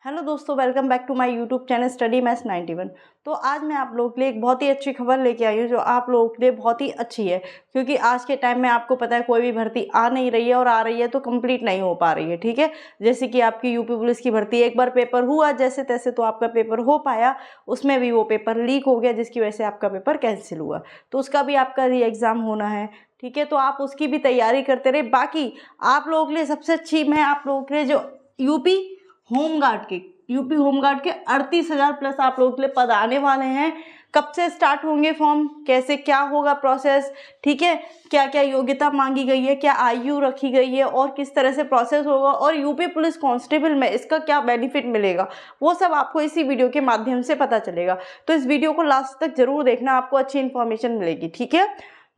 Hello दोस्तों, welcome back to my YouTube channel study maths 91। तो आज मैं आप लोगों के लिए एक बहुत ही अच्छी खबर लेके आई हूँ जो आप लोगों के लिए बहुत ही अच्छी है, क्योंकि आज के टाइम में आपको पता है कोई भी भर्ती आ नहीं रही है और आ रही है तो कंप्लीट नहीं हो पा रही है। ठीक है, जैसे कि आपकी यूपी पुलिस की भर्ती एक बार पेपर हुआ जैसे तैसे तो आपका पेपर हो पाया, उसमें भी वो पेपर लीक हो गया जिसकी वजह से आपका पेपर कैंसिल हुआ, तो उसका भी आपका री एग्ज़ाम होना है। ठीक है, तो आप उसकी भी तैयारी करते रहे। बाकी आप लोगों के लिए सबसे अच्छी मैं आप लोगों के लिए जो यूपी होमगार्ड के 38,000 प्लस आप लोगों के लिए पद आने वाले हैं। कब से स्टार्ट होंगे फॉर्म, कैसे क्या होगा प्रोसेस, ठीक है, क्या क्या योग्यता मांगी गई है, क्या आयु रखी गई है और किस तरह से प्रोसेस होगा, और यूपी पुलिस कांस्टेबल में इसका क्या बेनिफिट मिलेगा, वो सब आपको इसी वीडियो के माध्यम से पता चलेगा। तो इस वीडियो को लास्ट तक जरूर देखना, आपको अच्छी इन्फॉर्मेशन मिलेगी। ठीक है,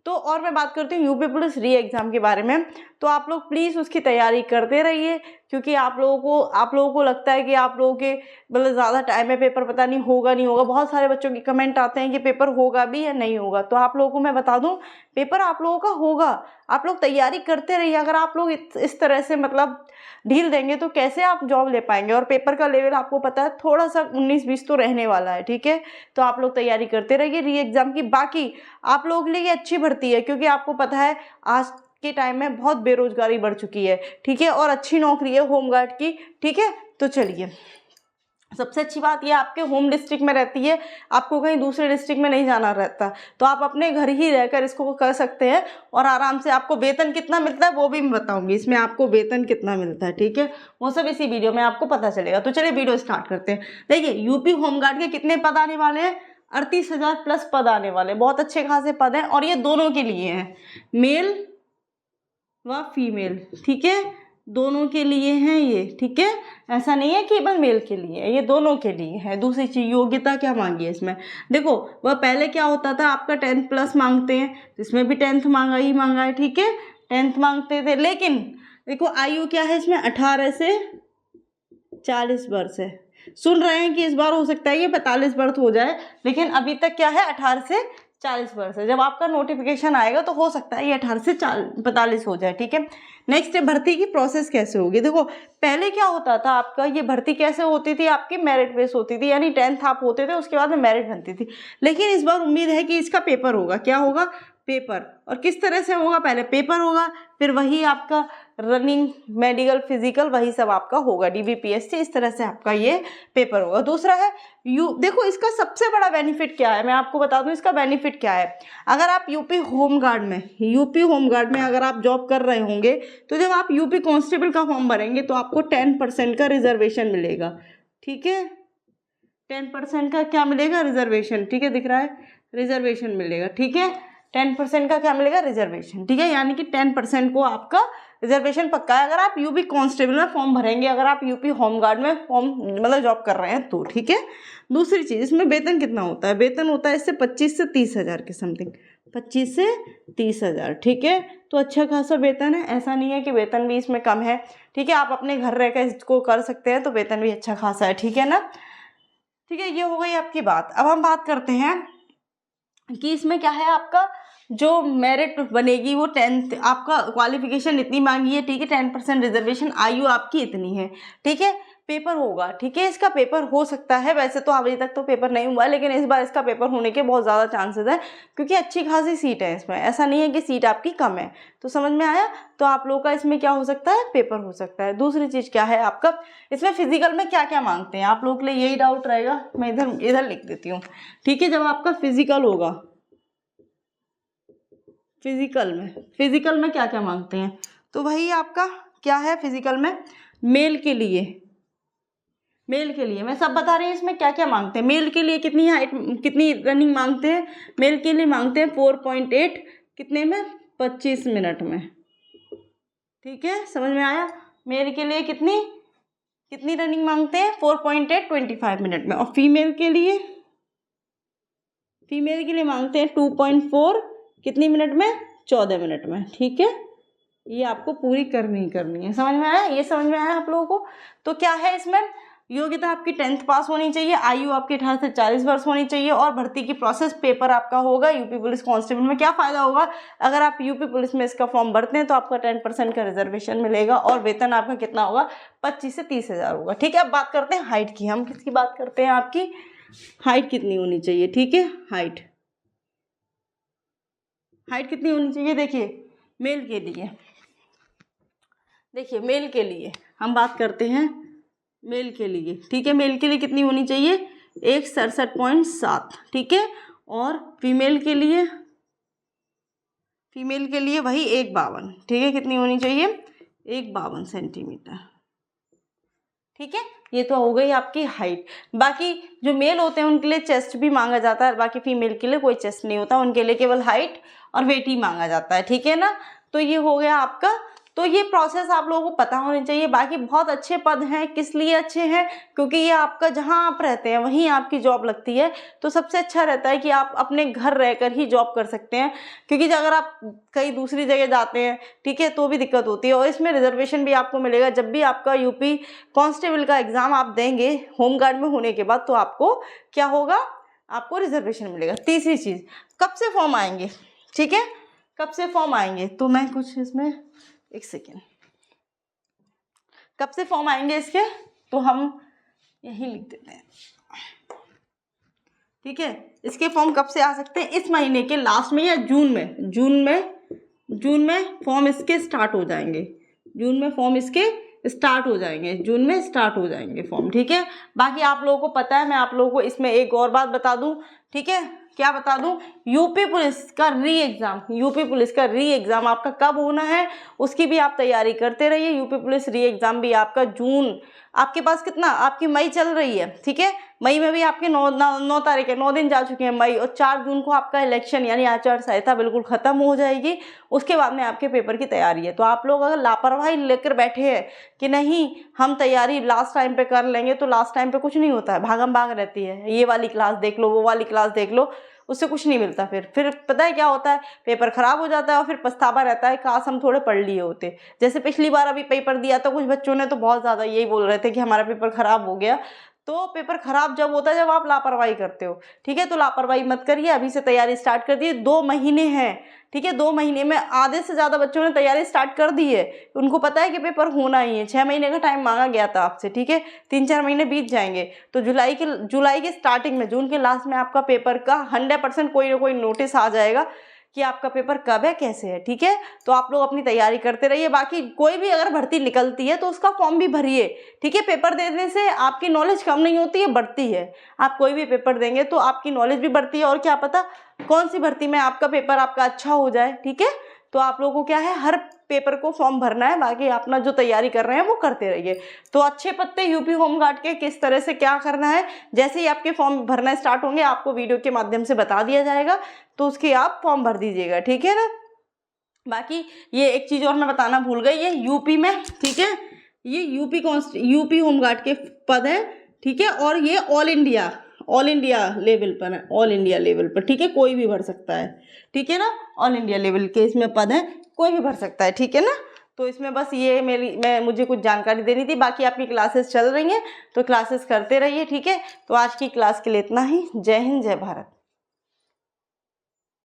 तो और मैं बात करती हूँ यूपी पुलिस री एग्ज़ाम के बारे में। तो आप लोग प्लीज़ उसकी तैयारी करते रहिए, क्योंकि आप लोगों को लगता है कि आप लोगों के मतलब ज़्यादा टाइम है, पेपर पता नहीं होगा नहीं होगा। बहुत सारे बच्चों के कमेंट आते हैं कि पेपर होगा भी या नहीं होगा। तो आप लोगों को मैं बता दूं, पेपर आप लोगों का होगा। आप लोग तैयारी करते रहिए। अगर आप लोग इस तरह से मतलब ढील देंगे तो कैसे आप जॉब ले पाएंगे। और पेपर का लेवल आपको पता है थोड़ा सा 19-20 तो रहने वाला है। ठीक है, तो आप लोग तैयारी करते रहिए री एग्ज़ाम की। बाकी आप लोगों के लिए ये अच्छी भर्ती है, क्योंकि आपको पता है आज के टाइम में बहुत बेरोजगारी बढ़ चुकी है। ठीक है, और अच्छी नौकरी है होमगार्ड की। ठीक है, तो चलिए, सबसे अच्छी बात यह आपके होम डिस्ट्रिक्ट में रहती है, आपको कहीं दूसरे डिस्ट्रिक्ट में नहीं जाना रहता, तो आप अपने घर ही रहकर इसको कर सकते हैं और आराम से। आपको वेतन कितना मिलता है वो भी मैं बताऊंगी, इसमें आपको वेतन कितना मिलता है। ठीक है, वो सब इसी वीडियो में आपको पता चलेगा। तो चलिए वीडियो स्टार्ट करते हैं। देखिए, यूपी होमगार्ड के कितने पद आने वाले हैं, 38,000 प्लस पद आने वाले, बहुत अच्छे खासे पद हैं और ये दोनों के लिए हैं, मेल व फीमेल। ठीक है, दोनों के लिए हैं ये। ठीक है, ऐसा नहीं है केवल मेल के लिए, ये दोनों के लिए है। दूसरी चीज, योग्यता क्या मांगी है इसमें, देखो वह पहले क्या होता था, आपका 10th प्लस मांगते हैं, इसमें भी 10th मांगा है। ठीक है, 10th मांगते थे, लेकिन देखो आयु क्या है इसमें, 18 से 40 वर्ष है। सुन रहे हैं कि इस बार हो सकता है ये 45 वर्ष हो जाए, लेकिन अभी तक क्या है 18 से 40 वर्ष है। जब आपका नोटिफिकेशन आएगा तो हो सकता है ये 18 से 45 हो जाए। ठीक है, नेक्स्ट भर्ती की प्रोसेस कैसे होगी। देखो पहले क्या होता था आपका, ये भर्ती कैसे होती थी, आपकी मेरिट बेस होती थी, यानी 10th आप होते थे उसके बाद में मेरिट बनती थी। लेकिन इस बार उम्मीद है कि इसका पेपर होगा। क्या होगा, पेपर। और किस तरह से होगा, पहले पेपर होगा, फिर वही आपका रनिंग, मेडिकल, फिजिकल, वही सब आपका होगा, DBPSC, इस तरह से आपका ये पेपर होगा। दूसरा है देखो इसका सबसे बड़ा बेनिफिट क्या है, मैं आपको बता दूं इसका बेनिफिट क्या है। अगर आप यूपी होमगार्ड में अगर आप जॉब कर रहे होंगे, तो जब आप यूपी कांस्टेबल का फॉर्म भरेंगे तो आपको 10% का रिजर्वेशन मिलेगा। ठीक है, 10% का क्या मिलेगा, रिजर्वेशन। ठीक है, दिख रहा है, रिजर्वेशन मिलेगा। ठीक है, 10% का क्या मिलेगा, रिजर्वेशन। ठीक है, यानी कि 10% को आपका रिजर्वेशन पक्का है अगर आप यूपी कांस्टेबल में फॉर्म भरेंगे, अगर आप यूपी होमगार्ड में फॉर्म मतलब जॉब कर रहे हैं तो। ठीक है, दूसरी चीज़, इसमें वेतन कितना होता है, वेतन होता है इससे 25 से 30 हज़ार के समथिंग, 25 से 30 हज़ार। ठीक है, तो अच्छा खासा वेतन है, ऐसा नहीं है कि वेतन भी इसमें कम है। ठीक है, आप अपने घर रहकर इसको कर सकते हैं तो वेतन भी अच्छा खासा है। ठीक है ना, ठीक है, ये हो गई आपकी बात। अब हम बात करते हैं कि इसमें क्या है, आपका जो मेरिट बनेगी वो 10th, आपका क्वालिफिकेशन इतनी मांगी है। ठीक है, 10% रिजर्वेशन, आयु आपकी इतनी है। ठीक है, पेपर होगा। ठीक है, इसका पेपर हो सकता है, वैसे तो अभी तक तो पेपर नहीं हुआ, लेकिन इस बार इसका पेपर होने के बहुत ज़्यादा चांसेस हैं, क्योंकि अच्छी खासी सीट है इसमें, ऐसा नहीं है कि सीट आपकी कम है। तो समझ में आया, तो आप लोगों का इसमें क्या हो सकता है, पेपर हो सकता है। दूसरी चीज़ क्या है आपका, इसमें फिजिकल में क्या क्या मांगते हैं, आप लोगों के लिए यही डाउट रहेगा, मैं इधर लिख देती हूँ। ठीक है, जब आपका फिजिकल होगा, फिजिकल में क्या क्या मांगते हैं, तो वही आपका क्या है, फिजिकल में मेल के लिए मैं सब बता रही हूँ इसमें क्या क्या मांगते हैं। मेल के लिए कितनी हाइट, कितनी रनिंग मांगते हैं, मेल के लिए मांगते हैं 4.8, कितने में, 25 मिनट में। ठीक है, समझ में आया, मेल के लिए कितनी रनिंग मांगते हैं, 4.8, 25 मिनट में। और फीमेल के लिए मांगते हैं 2.4, कितनी मिनट में, 14 मिनट में। ठीक है, ये आपको पूरी करनी है। समझ में आया, ये समझ में आया आप लोगों को। तो क्या है इसमें, योग्यता आपकी 10th पास होनी चाहिए, आयु आपकी 18 से 40 वर्ष होनी चाहिए और भर्ती की प्रोसेस पेपर आपका होगा यूपी पुलिस कांस्टेबल में। क्या फ़ायदा होगा, अगर आप यूपी पुलिस में इसका फॉर्म भरते हैं तो आपका 10% का रिजर्वेशन मिलेगा और वेतन आपका कितना होगा, 25 से 30 हज़ार होगा। ठीक है, अब बात करते हैं हाइट की। हम किसकी बात करते हैं, आपकी हाइट कितनी होनी चाहिए। ठीक है, हाइट कितनी होनी चाहिए। देखिए मेल के लिए, देखिए मेल के लिए हम बात करते हैं मेल के लिए। ठीक है, मेल के लिए कितनी होनी चाहिए, 167.7। ठीक है, और फीमेल के लिए वही 152। ठीक है, कितनी होनी चाहिए, 152 सेंटीमीटर। ठीक है, ये तो हो गई आपकी हाइट। बाकी जो मेल होते हैं उनके लिए चेस्ट भी मांगा जाता है, बाकी फीमेल के लिए कोई चेस्ट नहीं होता, उनके लिए केवल हाइट और वेट ही मांगा जाता है। ठीक है ना, तो ये हो गया आपका। तो ये प्रोसेस आप लोगों को पता होनी चाहिए। बाकी बहुत अच्छे पद हैं, किस लिए अच्छे हैं, क्योंकि ये आपका जहां आप रहते हैं वहीं आपकी जॉब लगती है, तो सबसे अच्छा रहता है कि आप अपने घर रहकर ही जॉब कर सकते हैं, क्योंकि अगर आप कहीं दूसरी जगह जाते हैं, ठीक है, तो भी दिक्कत होती है। और इसमें रिजर्वेशन भी आपको मिलेगा। जब भी आपका यूपी कांस्टेबल का एग्ज़ाम आप देंगे होमगार्ड में होने के बाद, तो आपको क्या होगा, आपको रिजर्वेशन मिलेगा। तीसरी चीज़, कब से फॉर्म आएंगे। ठीक है, कब से फॉर्म आएंगे, तो मैं कुछ इसमें एक सेकेंड, कब से फॉर्म आएंगे इसके, तो हम यही लिख देते हैं। ठीक है, इसके फॉर्म कब से आ सकते हैं, इस महीने के लास्ट में या जून में फॉर्म इसके स्टार्ट हो जाएंगे। जून में स्टार्ट हो जाएंगे फॉर्म। ठीक है, बाकी आप लोगों को पता है, मैं आप लोगों को इसमें एक और बात बता दूं। ठीक है, क्या बता दूं, यूपी पुलिस का री एग्ज़ाम आपका कब होना है, उसकी भी आप तैयारी करते रहिए। यूपी पुलिस री एग्ज़ाम भी आपका जून, आपके पास कितना, आपकी मई चल रही है। ठीक है, मई में भी आपके 9 तारीख है, 9 दिन जा चुके हैं मई, और 4 जून को आपका इलेक्शन यानी आचार संहिता बिल्कुल ख़त्म हो जाएगी। उसके बाद में आपके पेपर की तैयारी है। तो आप लोग अगर लापरवाही लेकर बैठे हैं कि नहीं हम तैयारी लास्ट टाइम पे कर लेंगे, तो लास्ट टाइम पे कुछ नहीं होता है, भागम भाग रहती है। ये वाली क्लास देख लो, वो वाली क्लास देख लो, उससे कुछ नहीं मिलता। फिर पता है क्या होता है, पेपर खराब हो जाता है और फिर पछतावा रहता है, काश हम थोड़े पढ़ लिए होते। जैसे पिछली बार अभी पेपर दिया था, कुछ बच्चों ने तो बहुत ज़्यादा यही बोल रहे थे कि हमारा पेपर खराब हो गया। तो पेपर खराब जब होता है, जब आप लापरवाही करते हो। ठीक है, तो लापरवाही मत करिए, अभी से तैयारी स्टार्ट कर दिए। 2 महीने हैं। ठीक है, 2 महीने में आधे से ज़्यादा बच्चों ने तैयारी स्टार्ट कर दी है। उनको पता है कि पेपर होना ही है। 6 महीने का टाइम मांगा गया था आपसे। ठीक है, 3-4 महीने बीत जाएंगे, तो जुलाई के स्टार्टिंग में, जून के लास्ट में आपका पेपर का 100% कोई ना कोई नोटिस आ जाएगा कि आपका पेपर कब है, कैसे है। ठीक है, तो आप लोग अपनी तैयारी करते रहिए। बाकी कोई भी अगर भर्ती निकलती है तो उसका फॉर्म भी भरिए। ठीक है, पेपर देने से आपकी नॉलेज कम नहीं होती है, बढ़ती है। आप कोई भी पेपर देंगे तो आपकी नॉलेज भी बढ़ती है, और क्या पता कौन सी भर्ती में आपका पेपर आपका अच्छा हो जाए। ठीक है, तो आप लोगों को क्या है, हर पेपर को फॉर्म भरना है। बाकी अपना जो तैयारी कर रहे हैं वो करते रहिए। तो अच्छे पत्ते यूपी होमगार्ड के किस तरह से क्या करना है, जैसे ही आपके फॉर्म भरना स्टार्ट होंगे आपको वीडियो के माध्यम से बता दिया जाएगा, तो उसके आप फॉर्म भर दीजिएगा। ठीक है ना। बाकी ये एक चीज़ और मैं बताना भूल गई, ये यूपी में, ठीक है, ये यूपी होमगार्ड के पद है। ठीक है, और ये ऑल इंडिया लेवल पर है, ऑल इंडिया लेवल पर। ठीक है, कोई भी भर सकता है। ठीक है ना, ऑल इंडिया लेवल के इसमें पद है, कोई भी भर सकता है। ठीक है ना, तो इसमें बस ये मुझे कुछ जानकारी देनी थी। बाकी आपकी क्लासेस चल रही हैं तो क्लासेस करते रहिए। ठीक है, तो आज की क्लास के लिए इतना ही। जय हिंद, जय भारत।